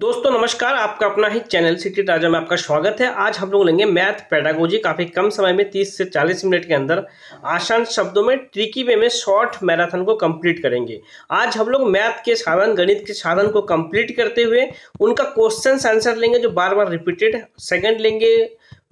दोस्तों नमस्कार, आपका अपना ही चैनल सिटी राजा में आपका स्वागत है। आज हम लोग लेंगे मैथ पेडागोजी, काफ़ी कम समय में 30 से 40 मिनट के अंदर आसान शब्दों में ट्रिकी वे में शॉर्ट मैराथन को कंप्लीट करेंगे। आज हम लोग मैथ के साधन, गणित के साधन को कंप्लीट करते हुए उनका क्वेश्चन आंसर लेंगे जो बार बार रिपीटेड। सेकंड लेंगे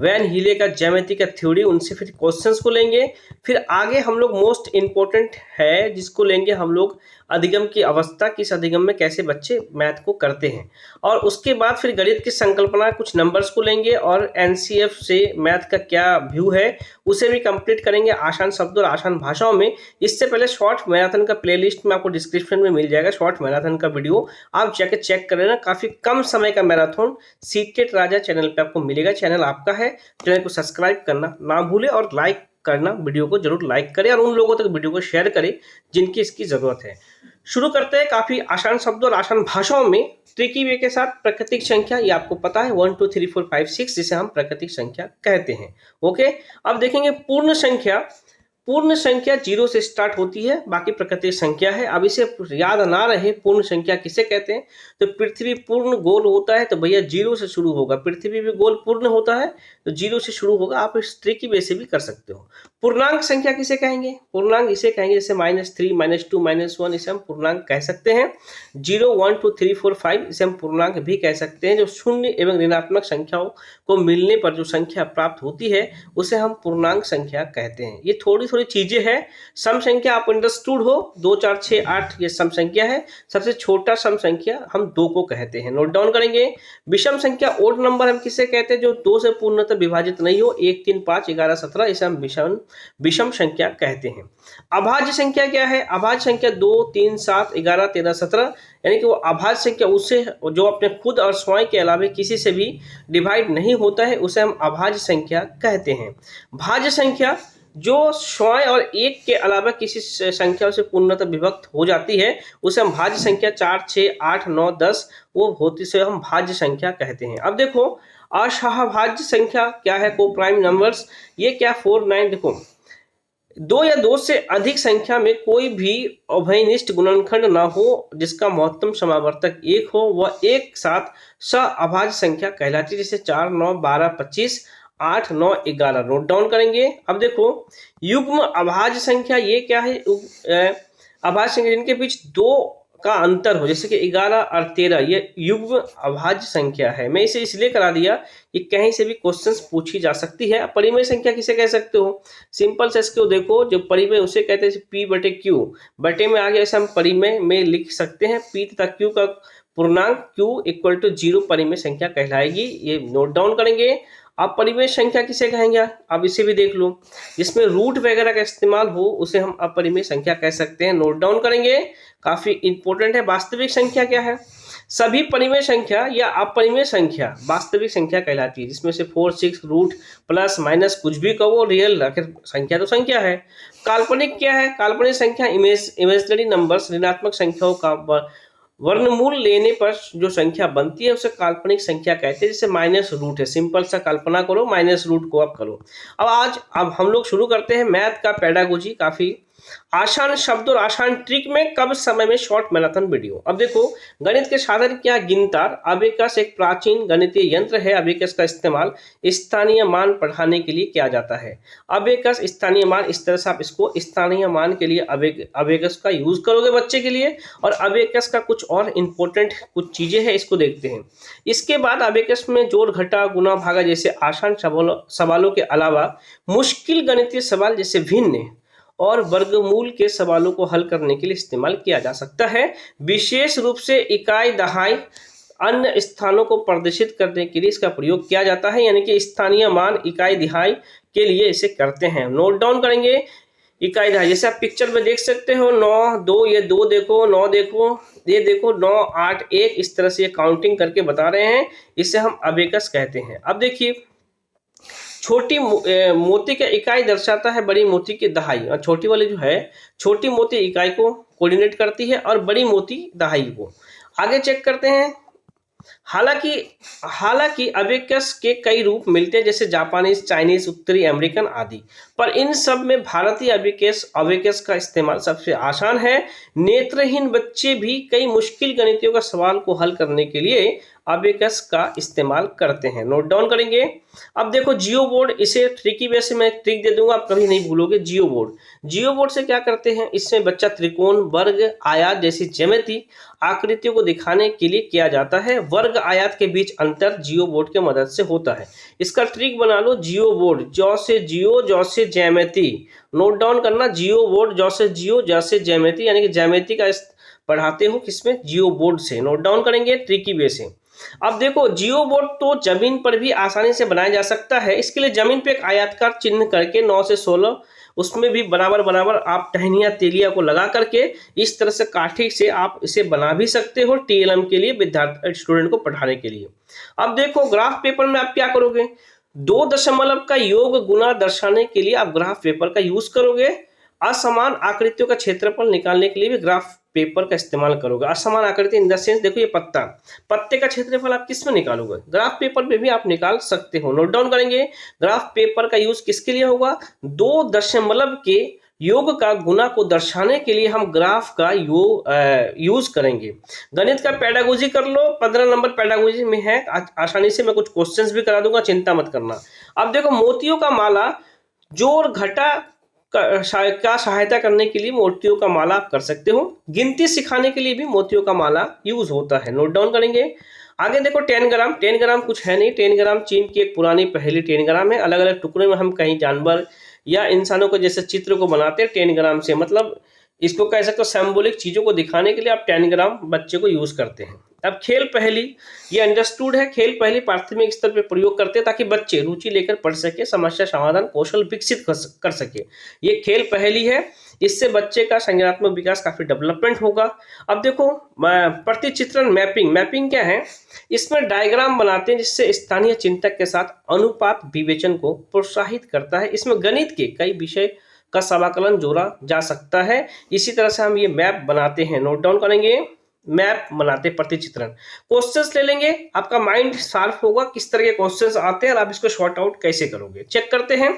वैन हीले का ज्यामिति का थ्योरी, उनसे फिर क्वेश्चंस को लेंगे। फिर आगे हम लोग मोस्ट इम्पोर्टेंट है जिसको लेंगे हम लोग अधिगम की अवस्था, किस अधिगम में कैसे बच्चे मैथ को करते हैं। और उसके बाद फिर गणित की संकल्पना, कुछ नंबर्स को लेंगे और एनसीएफ से मैथ का क्या व्यू है उसे भी कंप्लीट करेंगे आसान शब्दों और आसान भाषाओं में। इससे पहले शॉर्ट मैराथन का प्लेलिस्ट में आपको डिस्क्रिप्शन में मिल जाएगा, शॉर्ट मैराथन का वीडियो आप जाके चेक कर लेना। काफ़ी कम समय का मैराथन सीटेड राजा चैनल पे आपको मिलेगा। चैनल आपका है, चैनल को सब्सक्राइब करना ना भूले और लाइक करना, वीडियो को जरूर लाइक करें और उन लोगों तक वीडियो को शेयर करें जिनकी इसकी जरूरत है। शुरू करते हैं काफी आसान शब्दों और आसान भाषाओं में ट्रिकी वे के साथ। प्राकृतिक संख्या, ये आपको पता है 1 2 3 4 5 6 जिसे हम प्राकृतिक संख्या कहते हैं। ओके, अब देखेंगे पूर्ण संख्या। पूर्ण संख्या 0 से स्टार्ट होती है, बाकी प्राकृतिक संख्या है। अब इसे याद ना रहे पूर्ण संख्या किसे कहते हैं, तो पृथ्वी पूर्ण गोल होता है तो भैया 0 से शुरू होगा। पृथ्वी भी गोल पूर्ण होता है तो 0 से शुरू होगा। आप इस ट्रिकी वे से भी कर सकते हो। पूर्णांक संख्या किसे कहेंगे? पूर्णांक इसे कहेंगे जैसे -3 -2 -1, इसे हम पूर्णांक कह सकते हैं। 0 1 2 3 4 5 इसे हम पूर्णांक भी कह सकते हैं। जो शून्य एवं ऋणात्मक संख्याओं को मिलने पर जो संख्या प्राप्त होती है उसे हम पूर्णांक संख्या कहते हैं। ये थोड़ी चीजें हैं। सम संख्या आप अंडरस्टूड हो, 2 4 6 8 ये सम संख्या है। सबसे छोटा सम संख्या हम 2 को कहते हैं। नोट डाउन करेंगे। विषम संख्या ओड नंबर हम किसे कहते हैं? जो 2 से पूर्णतः विभाजित नहीं हो, 1 3 5 11 17 इसे हम विषम संख्या कहते हैं। अभाज्य संख्या क्या है? अभाज्य संख्या 2 3 7 11 13 17, यानी कि वो अभाज्य संख्या उसे जो अपने खुद और स्वयं के अलावा किसी से भी डिवाइड नहीं होता है उसे हम अभाज्य संख्या कहते हैं। भाज्य संख्या जो स्वयं और एक के अलावा किसी संख्या से पूर्णतः विभक्त हो जाती है उसे हम भाज्य संख्या 4 6 8 9 10 वो होती से हम भाज्य संख्या कहते हैं। अब देखो असहभाज्य संख्या क्या है? को प्राइम नंबर्स, ये क्या 4 9। देखो 2 या 2 से अधिक संख्या में कोई भी अभयनिष्ठ गुणनखंड ना हो जिसका महत्तम समावर्तक 1 हो, वह एक साथ सहअभाज्य संख्या कहलाती है। जैसे 4 9 12 25 8 9 11। नोट डाउन करेंगे। अब देखो युग्म अभाज्य संख्या, ये क्या है? अभाज्य संख्या जिनके बीच 2 का अंतर हो, जैसे कि 11 और 13, ये युग्म अभाज्य संख्या है। मैं इसे इसलिए करा दिया कि कहीं से भी क्वेश्चंस पूछी जा सकती है। परिमेय संख्या किसे कह सकते हो? सिंपल से इसको देखो, जो परिमेय उसे कहते हैं P बटे Q। बटे में आ गया, ऐसे हम परिमेय में लिख सकते हैं। P तथा Q का पूर्णांक Q = 0 परिमेय संख्या कहलाएगी। ये नोट डाउन करेंगे। अब परिमेय संख्या किसे कहेंगे? अब इसे भी देख लो, जिसमें रूट वगैरह का इस्तेमाल हो उसे हम अपरिमेय संख्या कह सकते हैं। नोट डाउन करेंगे, काफी इंपॉर्टेंट है। वास्तविक संख्या क्या है? सभी परिमेय संख्या या अपरिमेय संख्या वास्तविक संख्या कहलाती है, जिसमें से 4 6 रूट प्लस माइनस कुछ भी कहो, रियल आखिर संख्या तो संख्या है। काल्पनिक क्या है? काल्पनिक संख्या इमेजिनरी नंबर्स, ऋणात्मक संख्याओं का वर्गमूल लेने पर जो संख्या बनती है उसे काल्पनिक संख्या कहते हैं। जैसे माइनस रूट है, सिंपल सा कल्पना करो, माइनस रूट को आप करो। अब हम लोग शुरू करते हैं मैथ का पेडागोजी, काफी आसान शब्द और आसान ट्रिक में कम समय में शॉर्ट मैराथन वीडियो। अब देखो गणित के साधन क्या? गिनतार। अबेकस एक प्राचीन गणितीय यंत्र है। अबेकस का इस्तेमाल स्थानीय मान पढ़ाने के लिए किया जाता है। अबेकस स्थानीय मान, इस तरह से आप इसको स्थानीय मान के लिए अबेकस का यूज करोगे बच्चे के लिए। और अबेकस का कुछ और इंपॉर्टेंट कुछ चीजें हैं, इसको देखते हैं। इसके बाद अबेकस में जोड़ घटा गुना भागा जैसे आसान सवालों के अलावा मुश्किल गणितीय सवाल जैसे भिन्न और वर्गमूल के सवालों को हल करने के लिए इस्तेमाल किया जा सकता है। विशेष रूप से इकाई दहाई अन्य स्थानों को प्रदर्शित करने के लिए इसका प्रयोग किया जाता है, यानी कि स्थानीय मान इकाई दिहाई के लिए इसे करते हैं। नोट डाउन करेंगे। इकाई दहाई जैसे आप पिक्चर में देख सकते हो, 9 2, ये 2 देखो, 9 देखो, ये देखो 9 8 1, इस तरह से ये काउंटिंग करके बता रहे हैं, इसे हम अबेकस कहते हैं। अब देखिए छोटी मोती का इकाई दर्शाता है बड़ी मोती की दहाई, और छोटी वाली जो है छोटी मोती इकाई को कोऑर्डिनेट करती है और बड़ी मोती दहाई को। आगे चेक करते हैं। हालांकि अबेकस के कई रूप मिलते हैं, जैसे जापानीज, चाइनीज, उत्तरी अमेरिकन आदि, पर इन सब में भारतीय अबेकस का इस्तेमाल सबसे आसान है। नेत्रहीन बच्चे भी कई मुश्किल गणितियों का सवाल को हल करने के लिए अबेकस का इस्तेमाल करते हैं। नोट डाउन करेंगे। अब देखो जियो बोर्ड, इसे ट्रिकी वे से मैं ट्रिक दे दूंगा, आप कभी नहीं भूलोगे। जियो बोर्ड, जियो बोर्ड से क्या करते हैं, इसमें बच्चा त्रिकोण, वर्ग, आयत जैसी ज्यामिति आकृतियों को दिखाने के लिए किया जाता है। वर्ग आयत के बीच अंतर जियो बोर्ड के मदद से होता है। इसका ट्रिक बना लो, जियो बोर्ड, जौ से जियो, जौ से ज्यामिति। नोट डाउन करना, जियो बोर्ड, जौ से जियो, जौ से ज्यामिति, यानी कि ज्यामिति का पढ़ाते हो किसमें, जियो बोर्ड से। नोट डाउन करेंगे ट्रिकी वे से। अब देखो जियो बोर्ड तो जमीन पर भी आसानी से बनाया जा सकता है। इसके लिए जमीन पे एक आयताकार चिन्ह करके 9 से 16 उसमें भी बराबर बराबर आप टहनिया तेलिया को लगा करके इस तरह से काठी से आप इसे बना भी सकते हो टीएलएम के लिए, विद्यार्थी स्टूडेंट को पढ़ाने के लिए। अब देखो ग्राफ पेपर में आप क्या करोगे, 2 दशमलव का योग गुना दर्शाने के लिए आप ग्राफ पेपर का यूज करोगे। असमान आकृतियों का क्षेत्रफल निकालने के लिए भी ग्राफ पेपर का इस्तेमाल करोगे। असमान आकृति इन द सेंस, देखो ये पत्ता, पत्ते का क्षेत्रफल आप किस में निकालोगे, ग्राफ पेपर पे भी आप निकाल सकते हो। नोट डाउन करेंगे, ग्राफ पेपर का यूज किसके लिए होगा, 2 दशमलव के योग का गुना को दर्शाने के लिए हम ग्राफ का यूज करेंगे। गणित का पेडागोजी कर लो, 15 नंबर पेडागोजी में है, आसानी से मैं कुछ क्वेश्चंस भी करा दूंगा, चिंता मत करना। अब देखो मोतियों का माला जोड़ घटा का सहायता करने के लिए मोतियों का माला आप कर सकते हो। गिनती सिखाने के लिए भी मोतियों का माला यूज होता है। नोट डाउन करेंगे। आगे देखो 10 ग्राम, 10 ग्राम कुछ है नहीं, 10 ग्राम चीन की एक पुरानी पहली 10 ग्राम है। अलग अलग टुकड़े में हम कहीं जानवर या इंसानों को जैसे चित्र को बनाते हैं 10 ग्राम से, मतलब इसको कह सकते हो सिंबॉलिक चीजों को दिखाने के लिए आप 10 ग्राम बच्चे को यूज करते हैं। अब खेल पहेली, ये अंडरस्टूड है, खेल पहेली प्राथमिक स्तर पर प्रयोग करते हैं ताकि बच्चे रुचि लेकर पढ़ सके, समस्या समाधान कौशल विकसित कर सके। ये खेल पहेली है, इससे बच्चे का संज्ञानात्मक विकास काफी डेवलपमेंट होगा। अब देखो प्रतिचित्रण मैपिंग, मैपिंग क्या है, इसमें डायग्राम बनाते हैं जिससे स्थानीय चिंतक के साथ अनुपात विवेचन को प्रोत्साहित करता है। इसमें गणित के कई विषय का समाकलन जोड़ा जा सकता है। इसी तरह से हम ये मैप बनाते हैं। नोट डाउन करेंगे, मैप बनाते प्रतिचित्रण। क्वेश्चंस ले लेंगे, आपका माइंड शार्प होगा किस तरह के क्वेश्चंस आते हैं और आप इसको शॉर्ट आउट कैसे करोगे। चेक करते हैं,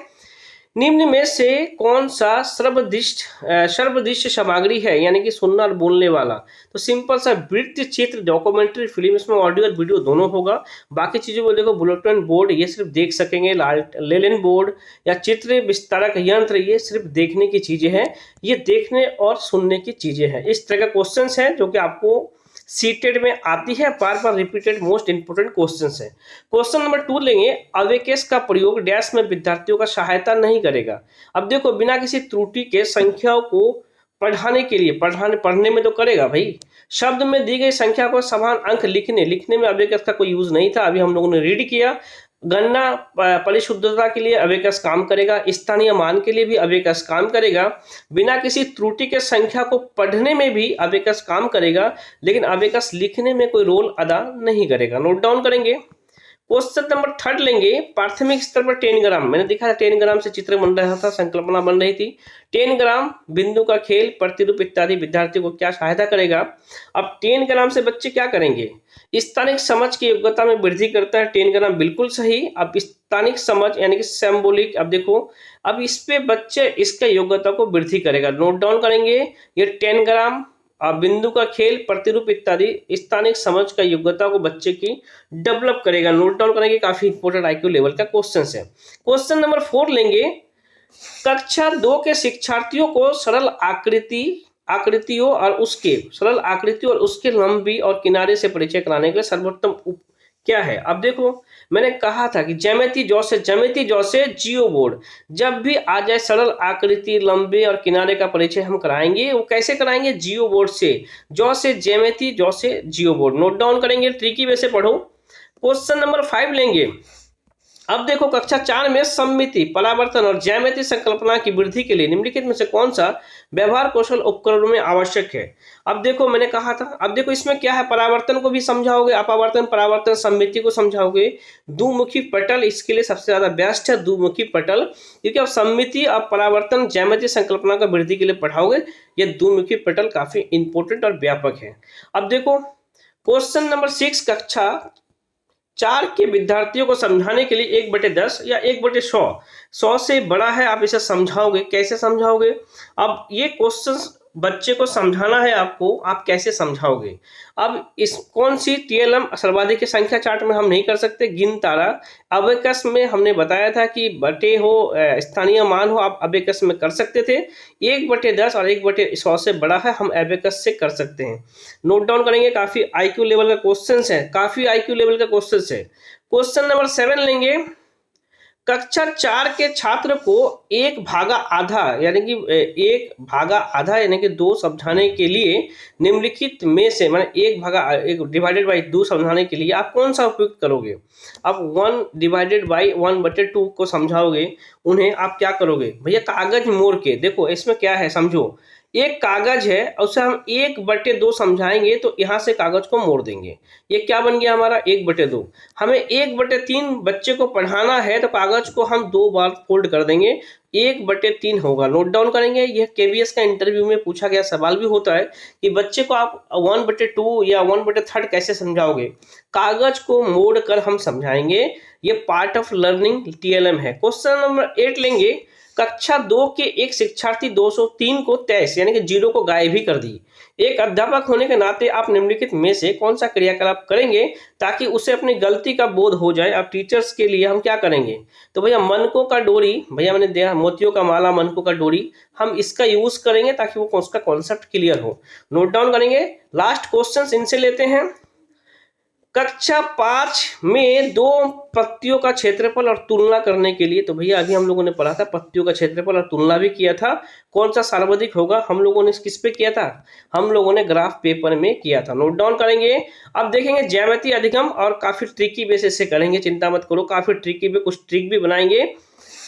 निम्न में से कौन सा सर्वदृश्य सामग्री है, यानी कि सुनना और बोलने वाला। तो सिंपल सा वृत्त चित्र, डॉक्यूमेंट्री फिल्म, इसमें ऑडियो और वीडियो दोनों होगा। बाकी चीजों को देखो, बुलेटिन बोर्ड ये सिर्फ देख सकेंगे, लेलन बोर्ड या चित्र विस्तारक यंत्र ये सिर्फ देखने की चीजें हैं, ये देखने और सुनने की चीजें हैं। इस तरह का क्वेश्चन है जो कि आपको सीटेड में आती है, बार बार रिपीटेड मोस्ट इंपोर्टेंट क्वेश्चंस है। क्वेश्चन नंबर 2 लेंगे, अवेकेस का प्रयोग डैश में विद्यार्थियों का सहायता नहीं करेगा। अब देखो बिना किसी त्रुटि के संख्याओं को पढ़ाने के लिए, पढ़ने में तो करेगा भाई, शब्द में दी गई संख्या को समान अंक लिखने में अवेकेस का कोई यूज नहीं था, अभी हम लोगों ने रीड किया। गणना परिशुद्धता के लिए अवेकस काम करेगा, स्थानीय मान के लिए भी अवेकस काम करेगा, बिना किसी त्रुटि के संख्या को पढ़ने में भी अवेकस काम करेगा, लेकिन अवेकस लिखने में कोई रोल अदा नहीं करेगा। नोट डाउन करेंगे। क्वेश्चन नंबर 3 लेंगे, प्राथमिक स्तर पर 10 ग्राम, मैंने देखा था 10 ग्राम से चित्र बन रहा था, संकल्पना बन रही थी। 10 ग्राम बिंदु का खेल, प्रतिरूप इत्यादि विद्यार्थी को क्या सहायता करेगा। अब 10 ग्राम से बच्चे क्या करेंगे, स्थानिक समझ की योग्यता में वृद्धि करता है। 10 ग्राम बिल्कुल सही। अब स्थानिक समझ यानी कि सिंबॉलिक, अब देखो अब इस पे बच्चे इसका योग्यता को वृद्धि करेगा। नोट डाउन करेंगे, ये 10 ग्राम बिंदु का खेल, प्रतिरूप इत्यादि स्थानिक समझ का योग्यता को बच्चे की डेवलप करेगा। नोट डाउन करेंगे, काफी इंपोर्टेंट आईक्यू लेवल का क्वेश्चन है। क्वेश्चन नंबर 4 लेंगे, कक्षा 2 के शिक्षार्थियों को सरल आकृतियों और उसके लंबी और किनारे से परिचय कराने के लिए सर्वोत्तम क्या है। अब देखो मैंने कहा था कि ज्यामिति जौ से जियो बोर्ड, जब भी आ जाए सरल आकृति, लंबे और किनारे का परिचय हम कराएंगे, वो कैसे कराएंगे, जियो बोर्ड से। जौ से ज्यामिति, जौ से जियो बोर्ड। नोट डाउन करेंगे, ट्रिकी वे से पढ़ो। क्वेश्चन नंबर 5 लेंगे। अब देखो कक्षा 4 में सममिति, परावर्तन और ज्यामिति संकल्पना की वृद्धि के लिए निम्नलिखित में से कौन सा व्यवहार कौशल उपकरणों में आवश्यक है। अब देखो मैंने कहा था, अब देखो इसमें क्या है, परावर्तन को भी समझाओगे, अपवर्तन, परावर्तन, सममिति को समझाओगे। दुमुखी पटल इसके लिए सबसे ज्यादा बेस्ट है, दुमुखी पटल, क्योंकि अब सममिति और परावर्तन ज्यामिति संकल्पना का वृद्धि के लिए पढ़ाओगे। ये दुमुखी पटल काफी इंपोर्टेंट और व्यापक है। अब देखो क्वेश्चन नंबर 6, कक्षा 4 के विद्यार्थियों को समझाने के लिए 1/10 या 1/100 से बड़ा है, आप इसे समझाओगे, कैसे समझाओगे। अब ये क्वेश्चंस बच्चे को समझाना है आपको, आप कैसे समझाओगे? अब इस कौन सी टीएलएम सर्वाधिक संख्या चार्ट में हम नहीं कर सकते, गिन तारा। अबेकस में हमने बताया था कि बटे हो स्थानीय मान हो, आप अबेकस में कर सकते थे। 1/10 और 1/100 से बड़ा है, हम अबेकस से कर सकते हैं। नोट डाउन करेंगे, काफी आईक्यू लेवल का क्वेश्चन है, काफी आईक्यू लेवल का क्वेश्चन है। क्वेश्चन नंबर 7 लेंगे। कक्षा 4 के छात्र को 1/8 यानी कि 1/8 यानी कि 2 समझाने के लिए निम्नलिखित में से माने 1 डिवाइडेड बाई 2 समझाने के लिए आप कौन सा उपयोग करोगे? आप 1 डिवाइडेड बाई 1/2 को समझाओगे, उन्हें आप क्या करोगे भैया? कागज मोड़ के, देखो इसमें क्या है समझो, एक कागज है और उसे हम 1/2 समझाएंगे तो यहाँ से कागज को मोड़ देंगे, ये क्या बन गया हमारा 1/2। हमें 1/3 बच्चे को पढ़ाना है तो कागज को हम 2 बार फोल्ड कर देंगे, 1/3 होगा। नोट डाउन करेंगे, यह केवीएस का इंटरव्यू में पूछा गया सवाल भी होता है कि बच्चे को आप 1/2 या 1/3 कैसे समझाओगे? कागज को मोड़ कर हम समझाएंगे, ये पार्ट ऑफ लर्निंग टीएलएम है। क्वेश्चन नंबर 8 लेंगे। कक्षा 2 के एक शिक्षार्थी 203 को 23 यानी कि 0 को गायब ही कर दी। एक अध्यापक होने के नाते आप निम्नलिखित में से कौन सा क्रियाकलाप करेंगे ताकि उसे अपनी गलती का बोध हो जाए? अब टीचर्स के लिए हम क्या करेंगे? तो भैया मनकों का डोरी, भैया मैंने दिया मोतियों का माला, मनकों का डोरी, हम इसका यूज करेंगे ताकि वो उसका कॉन्सेप्ट क्लियर हो। नोट डाउन करेंगे। लास्ट क्वेश्चन इनसे लेते हैं। कक्षा 5 में 2 पत्तियों का क्षेत्रफल और तुलना करने के लिए, तो भैया अभी हम लोगों ने पढ़ा था पत्तियों का क्षेत्रफल और तुलना भी किया था। कौन सा सर्वाधिक होगा? हम लोगों ने किस पे किया था? हम लोगों ने ग्राफ पेपर में किया था। नोट डाउन करेंगे। अब देखेंगे ज्यामितीय अधिगम, और काफी ट्रिकी बेसिस से करेंगे, चिंता मत करो, काफी ट्रिकी पे कुछ ट्रिक भी बनाएंगे।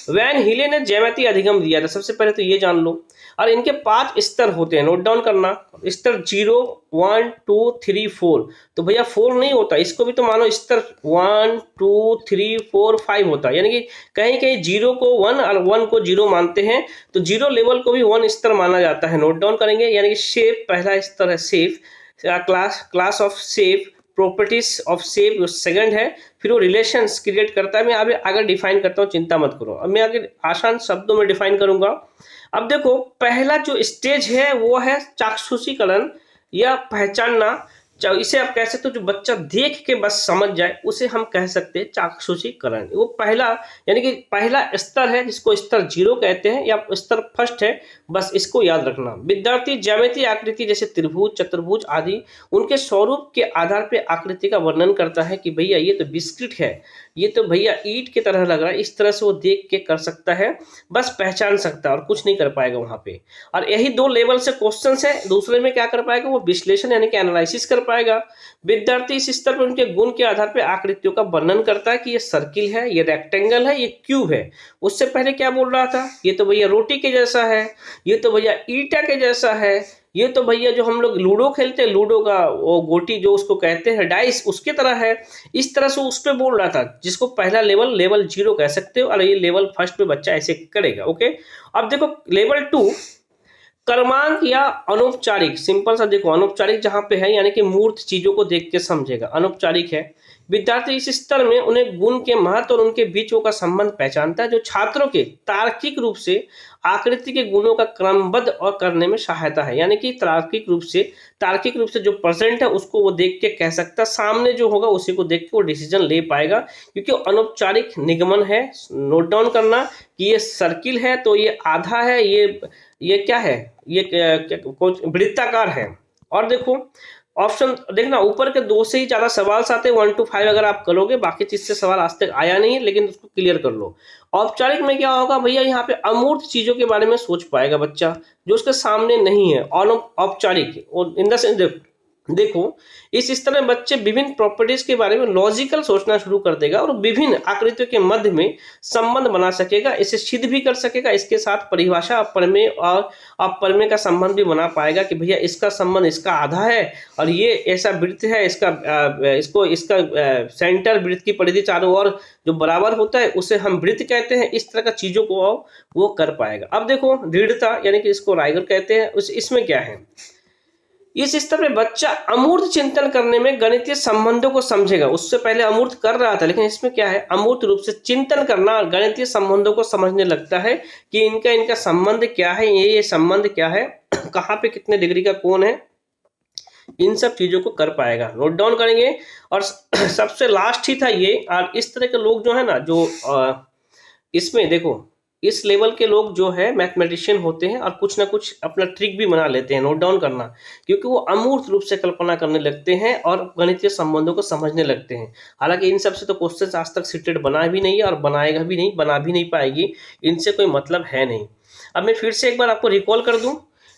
वैन हीले ने ज्यामितीय अधिगम दिया था, सबसे पहले तो ये जान लो। और इनके 5 स्तर होते हैं, नोट डाउन करना। स्तर 0, 1, 2, 3, 4। तो भैया 4 नहीं होता, इसको भी तो मानो स्तर 1, 2, 3, 4, 5 होता है, यानी कि कहीं कहीं 0 को 1 और 1 को 0 मानते हैं, तो 0 लेवल को भी 1 स्तर माना जाता है। नोट डाउन करेंगे। यानी कि शेप पहला स्तर है, shape class of shape, properties of shape second है, फिर वो रिलेशंस क्रिएट करता है। मैं अभी आगे डिफाइन करता हूँ, चिंता मत करो, अब मैं आगे आसान शब्दों में डिफाइन करूंगा। अब देखो पहला जो स्टेज है वो है चाक्षुषीकरण या पहचानना। इसे आप कह सकते हो जो बच्चा देख के बस समझ जाए उसे हम कह सकते हैं चाक्षुषीकरण। वो पहला यानी कि पहला स्तर है जिसको स्तर 0 कहते हैं या स्तर फर्स्ट है, बस इसको याद रखना। विद्यार्थी ज्यामितीय आकृति जैसे त्रिभुज, चतुर्भुज आदि उनके स्वरूप के आधार पर आकृति का वर्णन करता है कि भैया ये तो बिस्किट है, ये तो भैया ईंट की तरह लग रहा है, इस तरह से वो देख के कर सकता है, बस पहचान सकता है और कुछ नहीं कर पाएगा वहां पे। और यही 2 लेवल से क्वेश्चंस है। दूसरे में क्या कर पाएगा? वो विश्लेषण यानी कि एनालिसिस कर पाएगा। विद्यार्थी इस स्तर पर उनके गुण के आधार पर आकृतियों का वर्णन करता है कि ये सर्किल है, ये रेक्टेंगल है, ये क्यूब है। उससे पहले क्या बोल रहा था? ये तो भैया रोटी के जैसा है, ये तो भैया ईटा के जैसा है, ये तो भैया जो हम लोग लूडो खेलते हैं, लूडो का वो गोटी जो उसको कहते हैं डाइस, उसके तरह है। इस तरह से उस पर बोल रहा था, जिसको पहला लेवल 0 कह सकते हो, और ये लेवल फर्स्ट पे बच्चा ऐसे करेगा। ओके, अब देखो लेवल 2 कर्मांक या अनौपचारिक। सिंपल सा देखो, अनौपचारिक जहां पे है यानी कि मूर्त चीजों को देख के समझेगा, अनौपचारिक है। विद्यार्थी इस स्तर में उन्हें गुण के महत्व और उनके बीचों का संबंध पहचानता है, जो छात्रों के तार्किक रूप से आकृति के गुणों का क्रमबद्ध और करने में सहायता है। यानी कि तार्किक रूप से जो प्रेजेंट है उसको वो देख के कह सकता है, सामने जो होगा उसी को देख के वो डिसीजन ले पाएगा, क्योंकि अनौपचारिक निगमन है। नोट डाउन करना कि ये सर्किल है तो ये आधा है, ये क्या है, ये वृत्ताकार है। और देखो ऑप्शन देखना, ऊपर के 2 से ही ज्यादा सवाल आते हैं, 1 to 5 अगर आप करोगे, बाकी चीज से सवाल आज तक आया नहीं है, लेकिन उसको क्लियर कर लो। औपचारिक में क्या होगा भैया? यहाँ पे अमूर्त चीजों के बारे में सोच पाएगा बच्चा जो उसके सामने नहीं है। औपचारिक इन द सेंस देखो इस स्तर में बच्चे विभिन्न प्रॉपर्टीज के बारे में लॉजिकल सोचना शुरू कर देगा और विभिन्न आकृतियों के मध्य में संबंध बना सकेगा, इसे सिद्ध भी कर सकेगा। इसके साथ परिभाषा अपरमेय और अपरमेय का संबंध भी बना पाएगा कि भैया इसका संबंध इसका आधा है और ये ऐसा वृत्त है, इसका सेंटर वृत्त की परिधि चारों ओर जो बराबर होता है उसे हम वृत्त कहते हैं। इस तरह का चीजों को वो कर पाएगा। अब देखो दृढ़ता यानी कि इसको राइगर कहते हैं, इसमें क्या है? इस स्तर पे बच्चा अमूर्त चिंतन करने में गणितीय संबंधों को समझेगा। उससे पहले अमूर्त कर रहा था, लेकिन इसमें क्या है, अमूर्त रूप से चिंतन करना और गणितीय संबंधों को समझने लगता है कि इनका इनका संबंध क्या है, ये संबंध क्या है, कहाँ पे कितने डिग्री का कोण है, इन सब चीजों को कर पाएगा। नोट डाउन करेंगे। और सबसे लास्ट ही था ये। और इस तरह के लोग जो है ना, जो इसमें देखो, इस लेवल के लोग जो है मैथमेटिशियन होते हैं और कुछ ना कुछ अपना ट्रिक भी बना लेते हैं। नोट डाउन करना, क्योंकि वो अमूर्त रूप से कल्पना करने लगते हैं और गणितीय संबंधों को समझने लगते हैं। हालांकि इन सब से तो क्वेश्चन आज तक सीटेड बना भी नहीं है और बनाएगा भी नहीं, बना भी नहीं पाएगी, इनसे कोई मतलब है नहीं। अब मैं फिर से एक बार आपको रिकॉल कर दूं।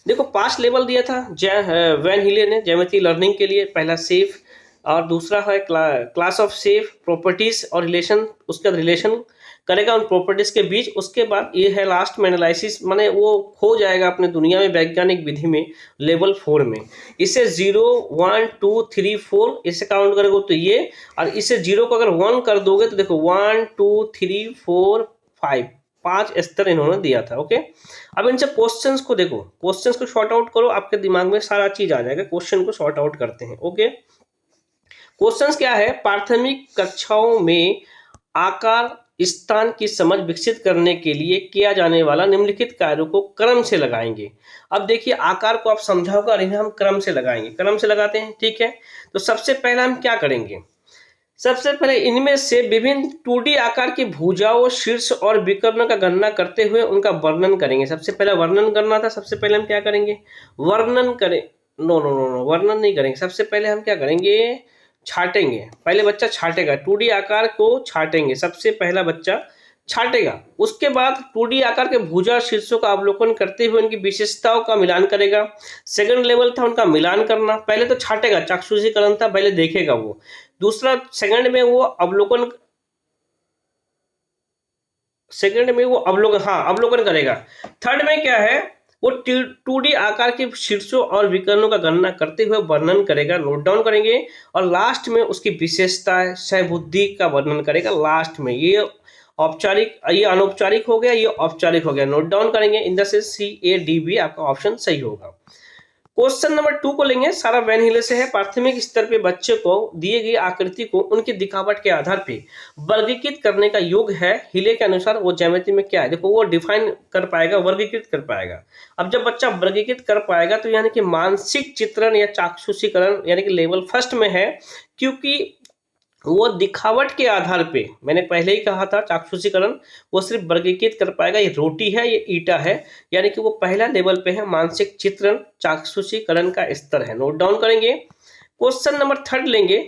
देखो 5 लेवल दिया था वैन हीले ने ज्योमेट्री लर्निंग के लिए। पहला सेफ, और दूसरा है क्लास ऑफ सेफ, प्रॉपर्टीज और रिलेशन, उसका रिलेशन करेगा उन प्रॉपर्टीज के बीच। उसके बाद ये है लास्ट में एनालिसिस, माने वो खो जाएगा अपने दुनिया में वैज्ञानिक विधि में लेवल 4 में। इसे 0 1 2 3 4 इसे काउंट करोगे तो ये, और इसे 0 को अगर 1 कर दोगे तो देखो 1 2 3 4 5, 5 स्तर इन्होंने दिया था। ओके, अब इनसे क्वेश्चंस को देखो, क्वेश्चंस को शॉर्ट आउट करो, आपके दिमाग में सारा चीज आ जाएगा। क्वेश्चन को शॉर्ट आउट करते हैं। ओके, क्वेश्चंस क्या है, प्राथमिक कक्षाओं में आकार स्थान की समझ विकसित करने के लिए किया जाने वाला निम्नलिखित कार्यों को क्रम से लगाएंगे। अब देखिए, आकार को आप समझाओगे और इन्हें हम क्रम से लगाएंगे। क्रम से लगाते हैं, ठीक है। तो सबसे पहला हम क्या करेंगे, सबसे पहले इनमें से विभिन्न 2D आकार की भुजाओं, शीर्ष और विकर्ण का गणना करते हुए उनका वर्णन करेंगे। सबसे पहले वर्णन करना था, सबसे पहले हम क्या करेंगे, वर्णन करें। नो नो नो नो, वर्णन नहीं करेंगे। सबसे पहले हम क्या करेंगे, छाटेंगे। पहले बच्चा छाटेगा, 2D आकार को छाटेंगे, सबसे पहला बच्चा छाटेगा। उसके बाद 2D आकार के भुजा शीर्षों का अवलोकन करते हुए उनकी विशेषताओं का मिलान करेगा। सेकंड लेवल था उनका मिलान करना। पहले तो छाटेगा, चाक्षुषीकरण था, पहले देखेगा वो। दूसरा, सेकंड में वो अवलोकन, सेकंड में वो अवलोकन, हाँ अवलोकन करेगा। थर्ड में क्या है, वो 2D आकार के शीर्षों और विकर्णों का गणना करते हुए वर्णन करेगा। नोट डाउन करेंगे। और लास्ट में उसकी विशेषताएं, सहबुद्धि का वर्णन करेगा लास्ट में। ये औपचारिक, ये अनौपचारिक हो गया, ये औपचारिक हो गया। नोट डाउन करेंगे। इन द सेंस CADB आपका ऑप्शन सही होगा। क्वेश्चन नंबर 2 को लेंगे, सारा वैन हीले से है। प्राथमिक स्तर पे बच्चे को दिए गई आकृति को उनकी दिखावट के आधार पे वर्गीकृत करने का योग है। हीले के अनुसार वो ज्यामिति में क्या है, देखो वो डिफाइन कर पाएगा, वर्गीकृत कर पाएगा। अब जब बच्चा वर्गीकृत कर पाएगा तो यानी कि मानसिक चित्रण या चाक्षुषीकरण यानी कि लेवल फर्स्ट में है, क्योंकि वो दिखावट के आधार पे, मैंने पहले ही कहा था चाक्षुषीकरण, वो सिर्फ वर्गीकृत कर पाएगा, ये रोटी है, ये ईटा है, यानी कि वो पहला लेवल पे है। मानसिक चित्रण चाक्षुषीकरण का स्तर है। नोट डाउन करेंगे। क्वेश्चन नंबर 3 लेंगे,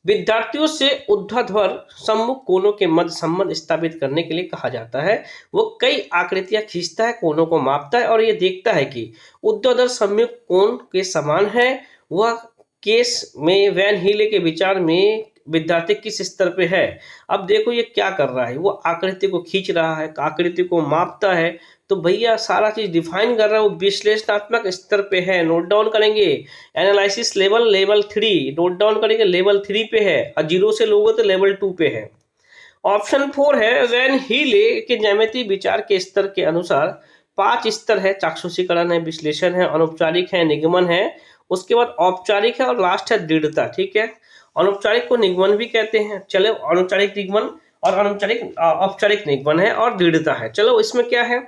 विद्यार्थियों से ऊर्ध्वाधर सम्मुख कोनों के मध्य संबंध स्थापित करने के लिए कहा जाता है। वो कई आकृतियां खींचता है, कोनों को मापता है और ये देखता है कि ऊर्ध्वाधर सम्मुख कोण के समान है। वह केस में वैन हीले के विचार में विद्यार्थी किस स्तर पे है। अब देखो ये क्या कर रहा है, वो आकृति को खींच रहा है, आकृति को मापता है, तो भैया सारा चीज डिफाइन कर रहा है, वो विश्लेषणात्मक स्तर पे है। नोट डाउन करेंगे। एनालिसिस लेवल 3, नोट डाउन करेंगे, लेवल 3 पे है, और 0 से लोगे तो लेवल 2 पे है। ऑप्शन 4 है, वैन हीले के ज्यामितीय विचार के स्तर के अनुसार 5 स्तर है, चाक्षुषीकरण है, विश्लेषण है, अनौपचारिक है, निगमन है, उसके बाद औपचारिक है और लास्ट है दृढ़ता। ठीक है, अनौपचारिक को निगमन भी कहते हैं। चलो, अनौपचारिक निगमन और अनौपचारिक औपचारिक निगमन है और दृढ़ता है। चलो, इसमें क्या है,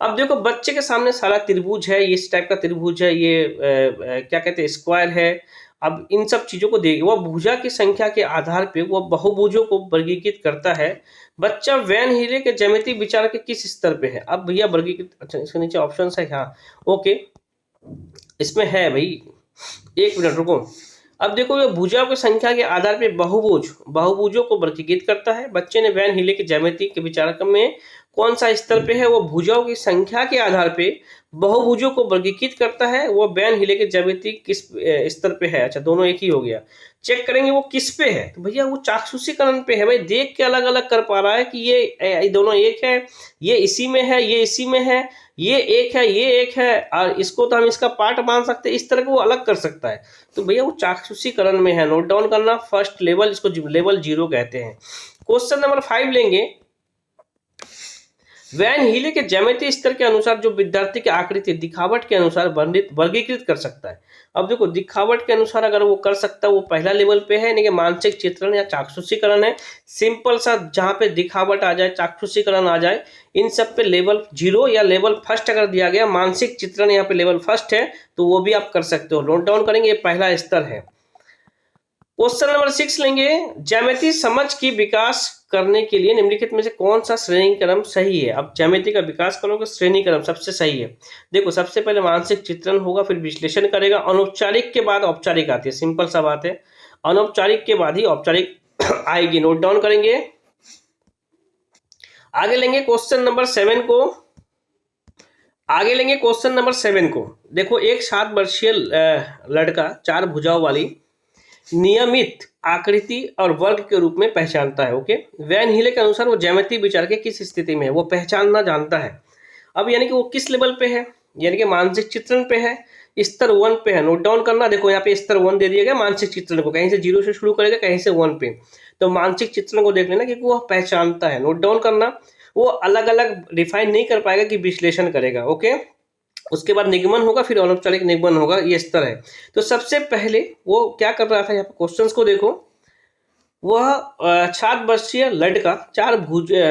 अब देखो बच्चे के सामने सारा त्रिभुज है, ये इस टाइप का त्रिभुज है, ये क्या कहते हैं, स्क्वायर है। अब इन सब चीजों को देख, वो भुजा की संख्या के आधार पे वो बहुभुजों को वर्गीकृत करता है। बच्चा वैन हीले के ज्यामितीय विचार के किस स्तर पे है। अब भैया वर्गीकृत, अच्छा इसके नीचे ऑप्शन है, हाँ ओके, इसमें है भाई, एक मिनट रुको। अब देखो, ये भुजाओं की संख्या के आधार पे बहुभुजों को वर्गीकृत करता है। बच्चे ने वैन हीले के ज्यामिति के विचारक में कौन सा स्तर पे है, वो भुजाओं की संख्या के आधार पे बहुभुजों को वर्गीकृत करता है। वो वैन हीले के ज्यामिति किस स्तर पे है। अच्छा, दोनों एक ही हो गया। चेक करेंगे वो किस पे है, तो भैया वो चाक्षुषीकरण पे है। भाई देख के अलग अलग कर पा रहा है कि ये दोनों एक है, ये इसी में है, ये इसी में है, ये एक है, ये एक है, और इसको तो हम इसका पार्ट मान सकते हैं, इस तरह को वो अलग कर सकता है। तो भैया वो चाक्षुषीकरण में है। नोट डाउन करना, फर्स्ट लेवल, इसको लेवल 0 कहते हैं। क्वेश्चन नंबर 5 लेंगे, वैन हीले के ज्यामितीय स्तर के अनुसार जो विद्यार्थी की आकृति दिखावट के अनुसार वर्गीकृत कर सकता है। अब देखो दिखावट के अनुसार अगर वो कर सकता है वो पहला लेवल पे है, यानी कि मानसिक चित्रण या चाक्षुषीकरण है। सिंपल सा जहाँ पे दिखावट आ जाए, चाक्षुषीकरण आ जाए, इन सब पे लेवल 0 या लेवल फर्स्ट अगर दिया गया, मानसिक चित्रण यहाँ पे लेवल फर्स्ट है तो वो भी आप कर सकते हो। नोट डाउन करेंगे, ये पहला स्तर है। क्वेश्चन नंबर 6 लेंगे, ज्यामिति समझ की विकास करने के लिए निम्नलिखित में से कौन सा श्रेणी क्रम सही है। अब ज्यामिति का विकास करोगे, श्रेणी क्रम सबसे सही है। देखो सबसे पहले मानसिक चित्रण होगा, फिर विश्लेषण करेगा, अनौपचारिक के बाद औपचारिक आती है। सिंपल सा बात है, अनौपचारिक के बाद ही औपचारिक आएगी। नोट डाउन करेंगे। आगे लेंगे क्वेश्चन नंबर 7 को। आगे लेंगे क्वेश्चन नंबर 7 को। देखो एक 7 वर्षीय लड़का 4 भुजाओं वाली नियमित आकृति और वर्ग के रूप में पहचानता है। ओके, वैन हीले के अनुसार वो ज्यामितीय विचार के किस स्थिति में है, वो पहचानना जानता है। अब यानी कि वो किस लेवल पे है, यानी कि मानसिक चित्रण पे है, स्तर 1 पे है। नोट डाउन करना। देखो यहाँ पे स्तर 1 दे दिया गया मानसिक चित्रण को, कहीं से 0 से शुरू करेगा, कहीं से 1 पे। तो मानसिक चित्रण को देख लेना क्योंकि वो पहचानता है। नोट डाउन करना। वो अलग अलग डिफाइन नहीं कर पाएगा कि विश्लेषण करेगा। ओके, उसके बाद निगमन होगा, फिर अनौपचारिक निगमन होगा, ये स्तर है। तो सबसे पहले वो क्या कर रहा था, यहाँ पे क्वेश्चंस को देखो। वह 7 वर्षीय लड़का 4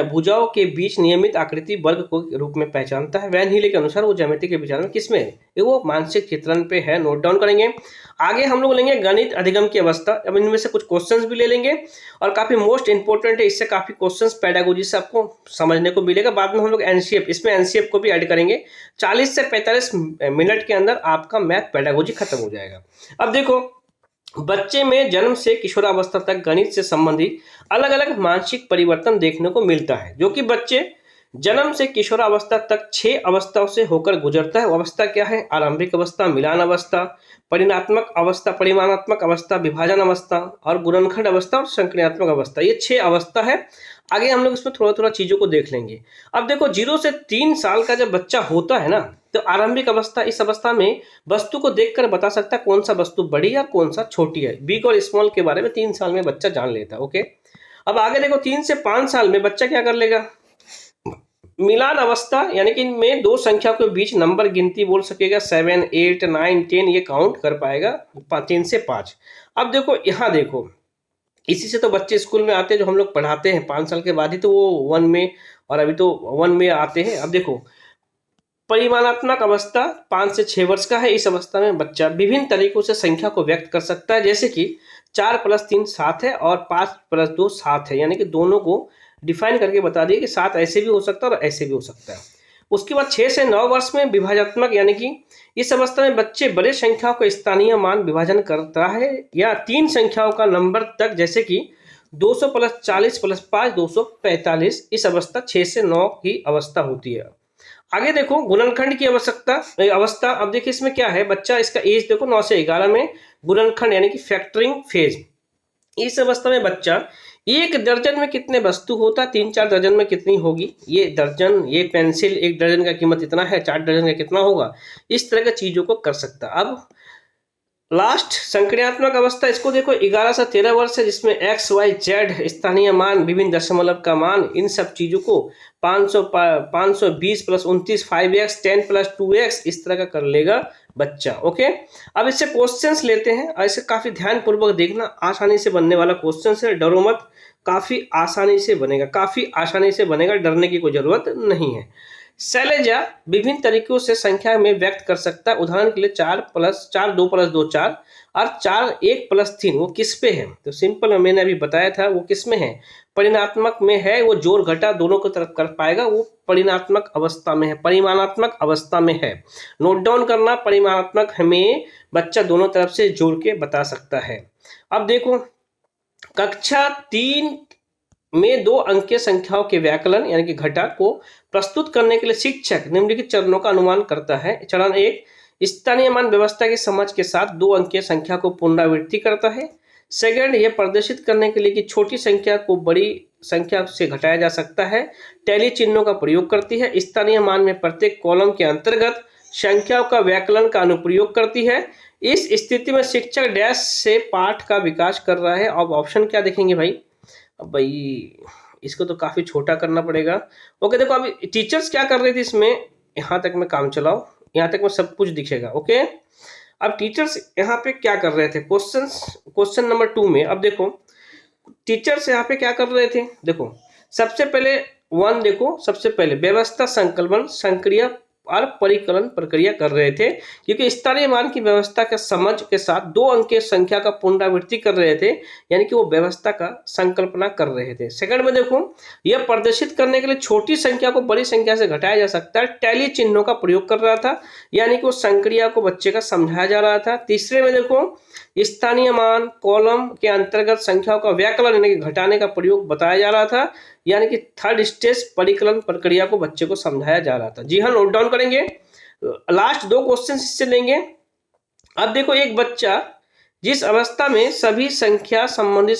भुजाओं के बीच नियमित आकृति वर्ग को रूप में पहचानता है। वैन हीले के अनुसार वो ज्यामिति के विचार में किसमें है, वो मानसिक चित्रण पे है। नोट डाउन करेंगे। आगे हम लोग लेंगे गणित अधिगम की अवस्था। अब इनमें से कुछ क्वेश्चंस भी ले लेंगे और काफी मोस्ट इंपोर्टेंट है, इससे काफी क्वेश्चंस पेडागोजी से आपको समझने को मिलेगा। बाद में हम लोग एनसीएफ, इसमें एनसीएफ को भी ऐड करेंगे। 40 से 45 मिनट के अंदर आपका मैथ पेडागोजी खत्म हो जाएगा। अब देखो बच्चे में जन्म से किशोरावस्था तक गणित से संबंधित अलग अलग मानसिक परिवर्तन देखने को मिलता है, जो कि बच्चे जन्म से किशोरावस्था तक 6 अवस्थाओं से होकर गुजरता है। वो अवस्था क्या है, आरंभिक अवस्था, मिलान अवस्था, परिणात्मक अवस्था, परिमाणात्मक अवस्था, विभाजन अवस्था और गुणनखंड अवस्था और संक्रियात्मक अवस्था। ये 6 अवस्था है। आगे हम लोग इसमें थोड़ा थोड़ा चीजों को देख लेंगे। अब देखो 0 से 3 साल का जब बच्चा होता है ना, तो आरंभिक अवस्था, इस अवस्था में वस्तु को देखकर बता सकता है कौन सा वस्तु बड़ी है और कौन सा छोटी है। बिग और स्मॉल के बारे में 3 साल में बच्चा जान लेता है। ओके, अब आगे देखो 3 से 5 साल में बच्चा क्या कर लेगा, मिलान अवस्था, यानी कि इनमें 2 संख्या के बीच नंबर गिनती बोल सकेगा। 7, 8, 9, 10 ये काउंट कर पाएगा 3 से 5। अब देखो यहाँ देखो, इसी से तो बच्चे स्कूल में आते हैं, जो हम लोग पढ़ाते हैं 5 साल के बाद ही तो वो 1 में, और अभी तो 1 में आते हैं। अब देखो परिमाणात्मक अवस्था 5 से 6 वर्ष का है। इस अवस्था में बच्चा विभिन्न तरीकों से संख्या को व्यक्त कर सकता है, जैसे कि 4 + 3 7 है और 5 + 2 7 है, यानी कि दोनों को डिफाइन करके बता दिए कि 7 ऐसे भी हो सकता है और ऐसे भी हो सकता है। उसके बाद 6 से 9 वर्ष में विभाजनात्मक, यानी कि इस अवस्था में बच्चे बड़े संख्याओं को स्थानीय मान विभाजन करता है या 3 संख्याओं का नंबर तक, जैसे कि 200 + 40 + 5 245। इस अवस्था 6 से 9 की अवस्था होती है। आगे देखो गुणनखंड की अवस्था। अब देखिए इसमें क्या है, बच्चा इसका एज देखो 9 से 11 में गुणनखंड यानी कि फैक्टरिंग फेज। इस अवस्था में बच्चा 1 दर्जन में कितने वस्तु होता है, 3-4 दर्जन में कितनी होगी, ये दर्जन, ये पेंसिल, 1 दर्जन का कीमत इतना है, 4 दर्जन का कितना होगा, इस तरह की चीजों को कर सकता। अब लास्ट संक्रियात्मक अवस्था, इसको देखो 11 से 13 वर्ष है, जिसमें एक्स वाई जेड स्थानीय मान, विभिन्न दशमलव का मान, इन सब चीजों को 520 + 29 5x 10 + 2x इस तरह का कर लेगा बच्चा। ओके, अब इससे क्वेश्चंस लेते हैं और इसे काफी ध्यान पूर्वक देखना, आसानी से बनने वाला क्वेश्चन है, डरो मत, काफी आसानी से बनेगा, काफी आसानी से बनेगा, डरने की कोई जरूरत नहीं है। शैलजा विभिन्न तरीकों से संख्या में व्यक्त कर सकता है। उदाहरण के लिए 4 + 4 2 + 2 4 और 4 1 + 3 वो किस पे है, तो सिंपल मैंने अभी बताया था वो किस में है, परिणात्मक में है। वो जोड़ घटा दोनों को तरफ कर पाएगा, वो परिणात्मक अवस्था में है, परिमाणात्मक अवस्था में है। नोट डाउन करना, परिमाणात्मक में बच्चा दोनों तरफ से जोड़ के बता सकता है। अब देखो कक्षा 3 में 2 अंकीय संख्याओं के व्याकलन यानी कि घटा को प्रस्तुत करने के लिए शिक्षक निम्नलिखित चरणों का अनुमान करता है। चरण 1 स्थानीय मान व्यवस्था की समझ के साथ 2 अंकीय संख्या को पुनरावृत्ति करता है। सेकंड, यह प्रदर्शित करने के लिए कि छोटी संख्या को बड़ी संख्या से घटाया जा सकता है, टैली चिन्हों का प्रयोग करती है। स्थानीय मान में प्रत्येक कॉलम के अंतर्गत संख्याओं का व्याकलन का अनुप्रयोग करती है। इस स्थिति में शिक्षक डैश से पाठ का विकास कर रहा है। अब ऑप्शन क्या देखेंगे भाई, अब भाई इसको तो काफ़ी छोटा करना पड़ेगा। ओके, देखो अभी टीचर्स क्या कर रहे थे इसमें, यहाँ तक मैं काम चलाओ, यहाँ तक में सब कुछ दिखेगा। ओके, अब टीचर्स यहाँ पे क्या कर रहे थे, क्वेश्चन नंबर 2 में अब देखो टीचर्स यहाँ पे क्या कर रहे थे। देखो सबसे पहले 1 देखो, सबसे पहले व्यवस्था, संकलन, संक्रिया और परिकलन प्रक्रिया कर रहे थे, क्योंकि स्थानीय मान की व्यवस्था के समझ के साथ 2 अंक की संख्या का पुनरावृत्ति कर रहे थे, यानी कि वो व्यवस्था का संकल्पना कर रहे थे। सेकंड में देखो, यह प्रदर्शित करने के लिए छोटी संख्या को बड़ी संख्या से घटाया जा सकता है, टैली चिन्हों का प्रयोग कर रहा था, यानी कि वो संक्रिया को बच्चे का समझाया जा रहा था। तीसरे में देखो, स्थानीय मान कॉलम के अंतर्गत संख्याओं का व्याकलन यानी कि घटाने का प्रयोग बताया जा रहा था, यानी कि थर्ड स्टेज परिकलन प्रक्रिया को बच्चे को समझाया जा रहा था। जी हाँ, नोट डाउन करेंगे, लास्ट 2 क्वेश्चन इससे लेंगे। अब देखो, एक बच्चा जिस अवस्था में सभी संख्या संबंधित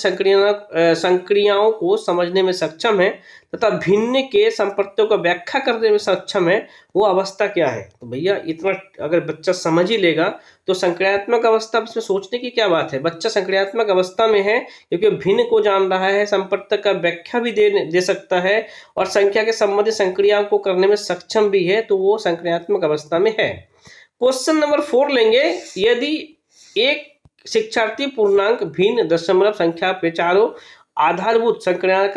संक्रियाओं को समझने में सक्षम है तथा भिन्न के संपर्कों का व्याख्या करने में सक्षम है, वो अवस्था क्या है। तो भैया इतना अगर बच्चा समझ ही लेगा तो संक्रियात्मक अवस्था, इसमें सोचने की क्या बात है। बच्चा संक्रियात्मक अवस्था में है क्योंकि भिन्न को जान रहा है, संपर्क का व्याख्या भी दे सकता है और संख्या के संबंधित संक्रियाओं को करने में सक्षम भी है, तो वो संक्रियात्मक अवस्था में है। क्वेश्चन नंबर 4 लेंगे, यदि एक शिक्षार्थी पूर्णांक भिन्न दशमलव संख्या पे चारों आधारभूत संक्रियाएं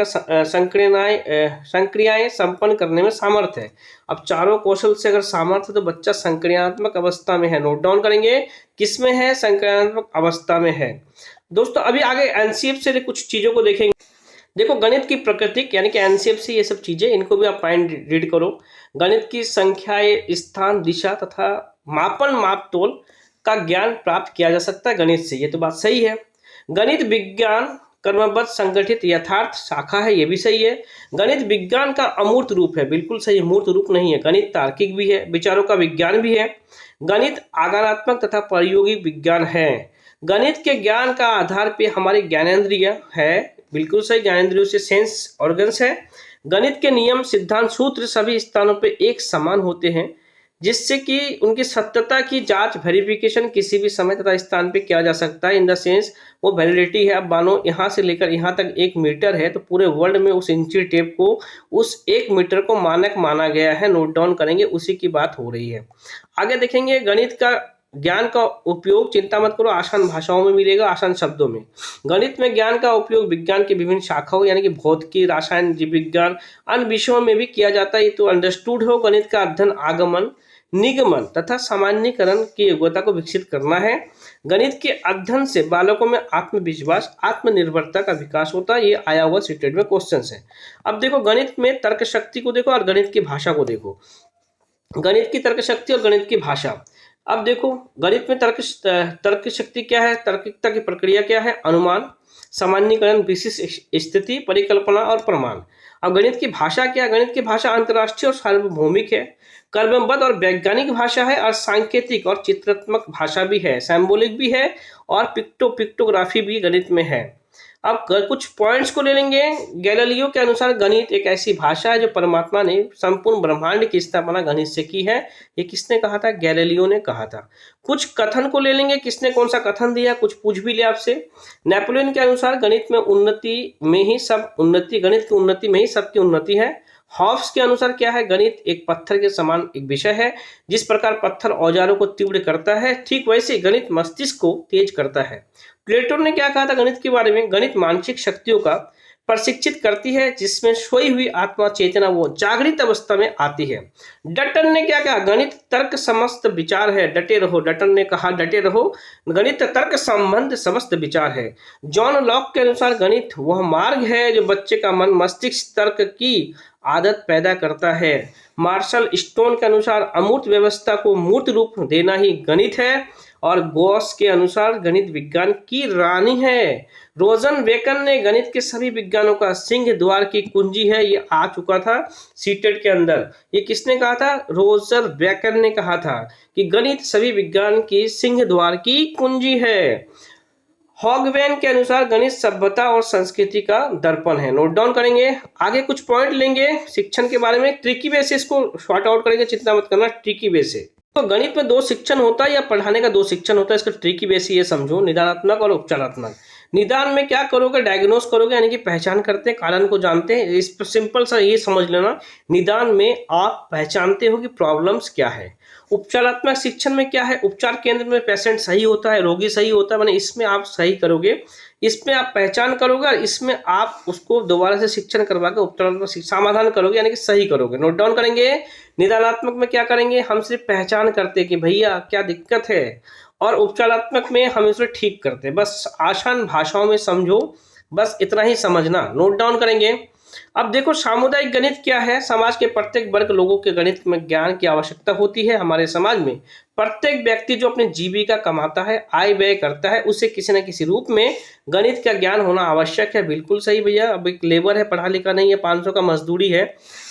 संपन्न करने में सामर्थ्य है। अब चारों कौशल से अगर सामर्थ्य तो बच्चा संक्रियात्मक अवस्था में है। नोट डाउन करेंगे, किसमें है, संक्रियात्मक अवस्था में है। दोस्तों अभी आगे एनसीएफ से कुछ चीजों को देखेंगे। देखो गणित की प्रकृति यानी कि एनसीएफ से ये सब चीजें, इनको भी आप पॉइंट रीड करो। गणित की संख्याएं, स्थान, दिशा तथा मापन, मापतोल का ज्ञान प्राप्त किया जा सकता है गणित से, ये तो बात सही है। गणित विज्ञान क्रमबद्ध संगठित यथार्थ शाखा है, ये भी सही है। गणित विज्ञान का अमूर्त रूप है, बिल्कुल सही, मूर्त रूप नहीं है। गणित तार्किक भी है, विचारों का विज्ञान भी है। गणित आगानात्मक तथा प्रयोगी विज्ञान है। गणित के ज्ञान का आधार पे हमारी ज्ञानेंद्रिय है, बिल्कुल सही, ज्ञानेंद्रियों से सेंस ऑर्गन्स है। गणित के नियम, सिद्धांत, सूत्र सभी स्थानों पे एक समान होते हैं, जिससे कि उनकी सत्यता की जांच, वेरिफिकेशन किसी भी समय तथा स्थान पे किया जा सकता है। इन द सेंस वो वैलिडिटी है। अब मानो यहाँ से लेकर यहाँ तक 1 मीटर है, तो पूरे वर्ल्ड में उस इंची टेप को, उस 1 मीटर को मानक माना गया है। नोट डाउन करेंगे, उसी की बात हो रही है। आगे देखेंगे, गणित का ज्ञान का उपयोग, चिंता मत करो, आसान भाषाओं में मिलेगा, आसान शब्दों में। गणित में ज्ञान का उपयोग विज्ञान की विभिन्न शाखाओं यानी कि भौतिकी, रसायन, जीव विज्ञान, अन्य विषयों में भी किया जाता है, ये तो अंडरस्टूड हो। गणित का अध्ययन आगमन, निगमन तथा सामान्यीकरण की योग्यता को विकसित करना है। गणित के अध्ययन से बालकों में आत्मविश्वास, आत्मनिर्भरता का विकास होता है। ये आया हुआ सीटेट में क्वेश्चन है। अब देखो गणित में तर्क शक्ति को देखो और गणित की भाषा को देखो। गणित की तर्क शक्ति और गणित की भाषा। अब देखो गणित में तर्क शक्ति क्या है, तर्किकता की प्रक्रिया क्या है, अनुमान, सामान्यीकरण, विशिष्ट स्थिति, परिकल्पना और प्रमाण। अब गणित की भाषा क्या है, गणित की भाषा अंतर्राष्ट्रीय और सार्वभौमिक है, कर्मबद्ध और वैज्ञानिक भाषा है और सांकेतिक और चित्रात्मक भाषा भी है, सिंबॉलिक भी है और पिक्टोग्राफी भी गणित में है। अब कुछ पॉइंट्स को ले लेंगे। गैलीलियो के अनुसार गणित एक ऐसी भाषा है जो परमात्मा ने संपूर्ण ब्रह्मांड की स्थापना गणित से की है। ये किसने कहा था, गैलीलियो ने कहा था। कुछ कथन को ले लेंगे, किसने कौन सा कथन दिया, कुछ पूछ भी लिया आपसे। नेपोलियन के अनुसार गणित में उन्नति में ही सब उन्नति, गणित की उन्नति में ही सबकी उन्नति है। हॉब्स के अनुसार क्या है, गणित एक पत्थर के समान एक विषय है। जिस प्रकार पत्थर औजारों को तीव्र करता है, ठीक वैसे गणित मस्तिष्क को तेज करता है। प्लेटो ने क्या कहा था गणित के बारे में, गणित मानसिक शक्तियों का प्रशिक्षित करती है, जिसमें सोई हुई आत्मा चेतना वो जागृत अवस्था में आती है। डटन ने क्या कहा, गणित तर्क समस्त विचार है, डटे रहो। डटन ने कहा डटे रहो, गणित तर्क संबंध समस्त विचार है। जॉन लॉक के अनुसार गणित वह मार्ग है जो बच्चे का मन मस्तिष्क तर्क की आदत पैदा करता है। मार्शल स्टोन के अनुसार अमूर्त व्यवस्था को मूर्त रूप देना ही गणित है और गॉस के अनुसार गणित विज्ञान की रानी है। रोजन बेकन ने गणित के सभी विज्ञानों का सिंह द्वार की कुंजी है, ये आ चुका था सीटेट के अंदर। ये किसने कहा था, रोजर बेकन ने कहा था कि गणित सभी विज्ञान की सिंह द्वार की कुंजी है। हॉगवेन के अनुसार गणित सभ्यता और संस्कृति का दर्पण है। नोट डाउन करेंगे, आगे कुछ पॉइंट लेंगे शिक्षण के बारे में। ट्रिकी वे से इसको शॉर्ट आउट करेंगे, चिंता मत करना, ट्रिकी वे से। तो गणित में 2 शिक्षण होता है या पढ़ाने का 2 शिक्षण होता है, इसका ट्रिकी वे से ये समझो, निदानात्मक और उपचारात्मक। निदान में क्या करोगे, डायग्नोस करोगे, यानी कि पहचान करते हैं, कारण को जानते हैं। इस पर सिंपल सा ये समझ लेना, निदान में आप पहचानते हो कि प्रॉब्लम्स क्या है। उपचारात्मक शिक्षण में क्या है, उपचार केंद्र में पेशेंट सही होता है, रोगी सही होता है, माने इसमें आप सही करोगे, इसमें आप पहचान करोगे और इसमें आप उसको दोबारा से शिक्षण करवा के उपचारात्मक समाधान करोगे, यानी कि सही करोगे, नोट डाउन करेंगे। निदानात्मक में क्या करेंगे, हम सिर्फ पहचान करते कि भैया क्या दिक्कत है, और उपचारात्मक में हम इसे ठीक करते हैं। बस आसान भाषाओं में समझो, बस इतना ही समझना, नोट डाउन करेंगे। अब देखो सामुदायिक गणित क्या है, समाज के प्रत्येक वर्ग लोगों के गणित में ज्ञान की आवश्यकता होती है। हमारे समाज में प्रत्येक व्यक्ति जो अपनी जीविका कमाता है, आय व्यय करता है, उसे किसी न किसी रूप में गणित का ज्ञान होना आवश्यक है। बिल्कुल सही भैया। अब एक लेबर है, पढ़ा लिखा नहीं है, 500 का मजदूरी है,